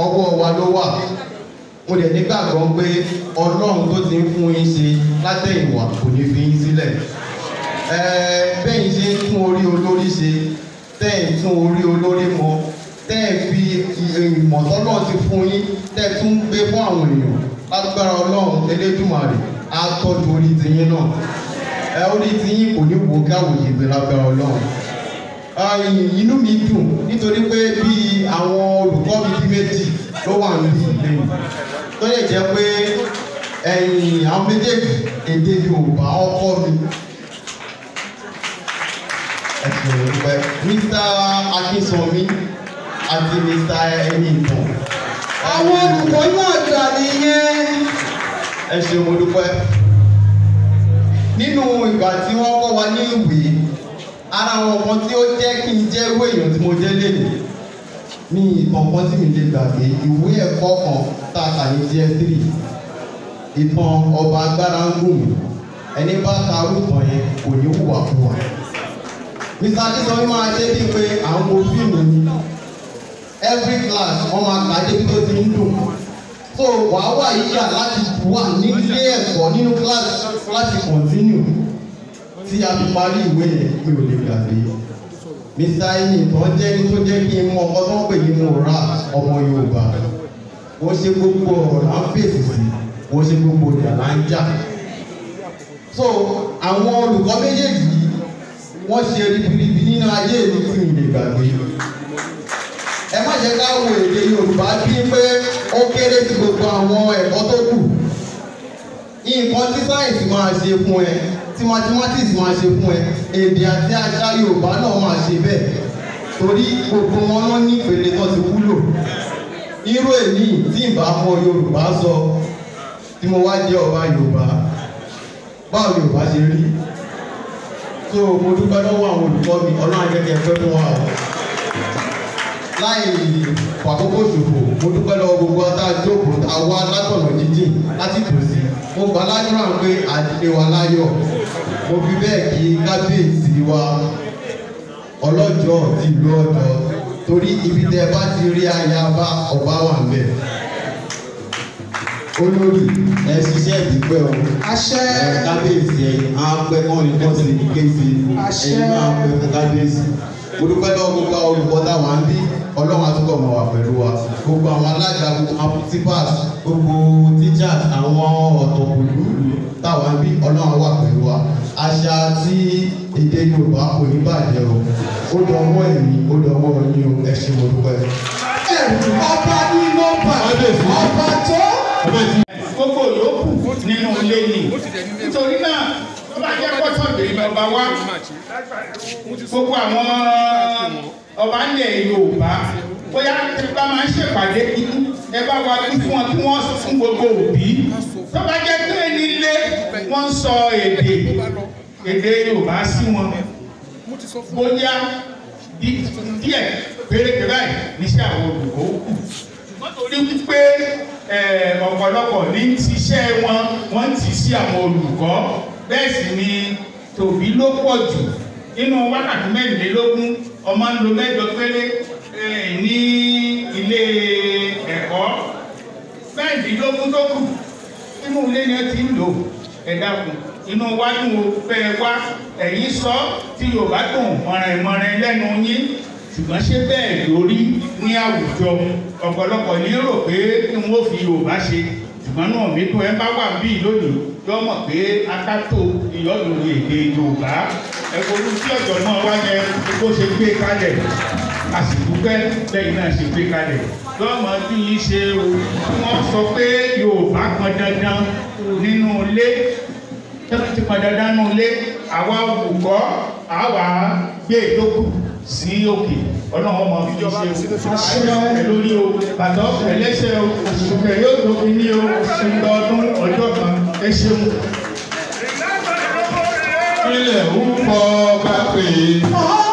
ọwọ́ wa ló wà. Mo dẹ̀ nígbàgbọ́ pé Ọlọ́run tó ti ń fún yín ṣe látẹ̀yìnwá kò ní fi yín sílẹ̀. Bẹ́yìn ṣe ń tún orí olórí ṣe, tẹ́ ẹ̀ tún orí olórí mọ, tẹ́ ẹ̀ fi ìmọ̀ tọ́lọ́ ti fún yín, tẹ́ ẹ̀ tún gbé fún àwọn èèyàn. Lágbára Ọlọ́run Elédùmarè á tọ́jú orí tiyín náà. Orí tiyín kò ní wò káwòye gbé lágbára Ọlọ́run. Inú mi dùn nítorí pé bí àwọn olùkọ́ mi bí méjì ló wà níbi ìlẹ́yìn tó lè jẹ́ pé àwọn méjèèjì èdè Yorùbá ọkọ mi. Mr. Akínsanmi àti Mr. Ẹnìtàn. Àwọn olùkọ́ náà gbà nìyẹn. Ẹ ṣé mo dúpẹ́. Nínú ìgbà tí wọ́n kọ́ wa ní ìwé, ara àwọn kan tí ó jẹ́ kí n jẹ́ irú èèyàn tí mo jẹ́ lénìí ní ìtàn kan tí mi lè gbàgbé, ìwé ẹ̀kọ́ kan tá a kà ní GS3, ìtàn ọba agbára ń gùn mí. Ẹni bá ka arúgbó yẹn kò ní hùwàkúwà. Mr. Akínsanmi máa ṣe bíi pé à ń wo fíìmù ni every class wọ́n máa kà á débi tó ti ń dùn. So wàá wà yíyà láti wà nílé ẹ̀kọ́ nínú class láti continue tí a fi parí ìwé yẹn mi ò lè gbàgbé. Mr. Ẹnìtàn jẹ́ ní tó jẹ́ kí n mọ ọkọ tó ń pè ní mọ̀ọ́rà ọmọ Yorùbá. Wọ́n ṣe gbogbo ọ̀rọ̀ là ń fèsì sí, wọ́n ṣe gbogbo ìjà là ń jà. So àwọn olùkọ́ méjèèjì yìí wọ́n ṣe ribiribi nínú ayé mi tí mi lè gbàgbé. Ẹ má jẹ́ ká wo èdè Yorùbá bíi pé ó kéré sí gbogbo àwọn ẹ̀kọ́ tó kù. Nǹkan tí sáyẹ̀nsì máa ṣe fún ẹ, tí mathematics máa ṣe fún ẹ, èdè àti àṣà Yorùbá náà máa ṣe bẹ́ẹ̀. Torí gbogbo wọn ló ní ìpele tó ti wúlò. Irú èyí tí ìbá mọ Yorùbá sọ, tí mo wá jẹ́ ọba Yorùbá, báwo Yorùbá ṣe rí? So mo dúpẹ́ lọ́wọ́ àwọn olùkọ́ mi, Ọlọ́run akẹ́kẹ́ fẹ́ fún wa. Láì fàkókò ṣòfò, mo dúpẹ́ lọ́wọ́ gbogbo àtàjókòó àwa látọ̀nà jíjìn láti tòsí. Mo gbà ládùúrà pé àdìlé wa láyọ̀. Mo fi bẹ́ẹ̀ kí Kábíyèsí wa Ọlọ́jọ́ ti ìlú Ọ̀dọ́ torí ibi tẹ́ bá ti rí ayaba ọba wà ń bẹ̀. Olórí ẹ ṣiṣẹ́ ìdúpẹ́ o. Àṣẹ. Kábíyèsí ẹ̀yìn á pẹ́ kán ní kọ́sì ní kéèsì. Àṣẹ. Ẹ̀yìn máa pẹ́ fún Kábíyèsí. Mo dúpẹ́ lọ́wọ́ gbogbo àwọn olùkọ́ táwọn á ń bí. Ọlọ́run àtúkọ̀ mọ̀ wà pẹ̀lú wa. Gbogbo àwọn alága, gbogbo principals, gbogbo teachers, àwọn ọ̀tọ̀kùlú táwọn á ń bí. Ọlọ́run wà pẹ̀lú wa. Àṣà tí èdè Yorùbá kò ní bàjẹ́ o. Ó dọwọ́ ẹ̀mí, ó dọwọ́ yín o. Ẹ ṣé mo dúpẹ́. Ọba ní nọ́mbà, ọba tó. Gbogbo yòókù nínú ilé ni. Nítorí náà, ó bá jẹ́ pọ́tọ́dé ìjọba wa. Gbogbo àwọn ọba ilẹ̀ Yorùbá, bóyá bá máa ń ṣèpàdé kíkú, ẹ bá wa kí fún wọn kí wọ́n fún gbogbo òbí. Tó bá jẹ́ pé nílé wọ́n ń sọ èdè Yorùbá sí wọn. Bóyá díẹ̀ péréte báyìí níṣẹ́ àwọn olùkọ́ kù. Nítorí wípé ọ̀pọ̀lọpọ̀ ní tiṣẹ́ wọ́n ti sí àwọn olùkọ́. Bẹ́ẹ̀ sì ni tòbí ló pọ̀ jù nínú wákàtí mẹ́rìnlélógún ọmọ ń lo 8 péré ní ilé ẹ̀kọ́. 15 tó kù inú ilé ni ó ti ń lò. Ẹ dákun inú wájú fẹ́ wá ẹ̀yìn sọ tí Yorùbá dùn mọ̀rìn lẹ́nu yín. Ṣùgbọ́n ṣé bẹ́ẹ̀ lórí ní àwùjọ ọ̀pọ̀lọpọ̀ ní rò pé kí wọ́n fi Yorùbá ṣe ṣùgbọ́n náà mi tó ẹ bá wà bí lónìí yọ mọ̀ pé akátó ìyọ́dù ní èdè Yorùbá ẹ̀kọ́rú tí ọ̀jọ̀ náà wá yẹ bó ṣe gbé kalẹ̀ àsìkò pẹ́ lẹ́yìn náà ṣe gbé kalẹ̀ lọ́mọ tí yìí ṣe o tí wọ́n sọ pé Yorùbá kan dandan nínú ilé tẹ́lẹ̀ ti kan dandan nínú ilé àwa olùkọ́ àwa gbé ìdókù sí òkè Ọlọ́run ọmọ ìjọ ṣe àṣẹ lórí o bàtọ́ ẹlẹ́ṣẹ̀ o òṣùpẹ̀ yóò tóbi ní o ṣùgbọ́n ọdún ọjọ́ kan ẹ ṣeun. Ilẹ̀ ń fọ́ bá pè é.